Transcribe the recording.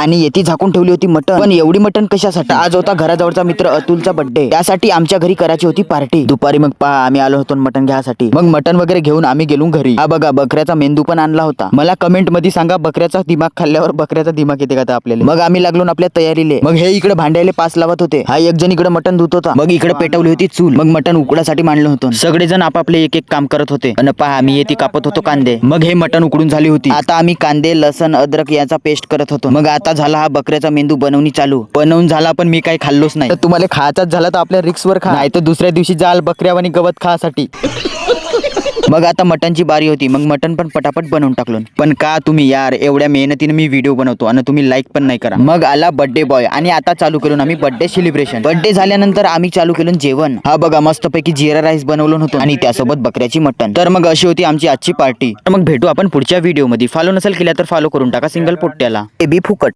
आणि येथे झाकून ठेवली होती मटण. पण एवढी मटण कशासाठी? आज होता घराजवळचा मित्र अतुलचा बर्थडे, त्यासाठी आमच्या घरी करायची होती पार्टी. दुपारी मग पहा आम्ही आलो होतो मटण घ्यायसाठी. मग मटण वगैरे घेऊन आम्ही गेलो घरी. हा बघा बकऱ्याचा मेंदू पण आणला होता. मला कमेंट मध्ये सांगा बकऱ्याचा दिमाग खाल्ल्यावर बकऱ्याचा दिमाग येते का आपल्याला. मग आम्ही लागलो आपल्या तयारीले. मग हे इकडे भांड्याले पास लावत होते. हा एक जण इकडे मटण धुत होता. मग इकडे पेटवली होती चूल. मग मटण उकडासाठी मांडलं होतं. सगळेजण आपापले एक एक काम करत होते. आणि पहा आम्ही येथे कापत होतो कांदे. मग हे मटण उकडून झाली होती. आता आम्ही कांदे लसण अद्रक याचा पेस्ट करत होतो. मग आता झाला हा बकऱ्याचा मेंदू बनवणी चालू. बनवून झाला पण मी काही खाल्लोच नाही. तर तुम्हाला खायचाच झाला तर आपल्या रिक्स वर खा, नाही तर दुसऱ्या दिवशी जाल बकऱ्यावानी गवत खासाठी. मग आता मटनची बारी होती. मग मटन पण पटापट बनवून टाकलो. पण का तुम्ही यार एवढ्या मेहनतीने मी व्हिडिओ बनवतो आणि तुम्ही लाईक पण नाही करा. मग आला बर्थडे बॉय आणि आता चालू करून आम्ही बर्थडे सेलिब्रेशन. बर्थडे झाल्यानंतर आम्ही चालू केलं जेवण. हा बघा मस्तपैकी जीरा राईस बनवलं होतं आणि त्यासोबत बकऱ्याची मटन. तर मग अशी होती आमची आजची पार्टी. तर मग भेटू आपण पुढच्या व्हिडिओ मध्ये. फॉलो नसेल केला तर फॉलो करून टाका सिंगल पोट्ट्याला. ते बी फुकट.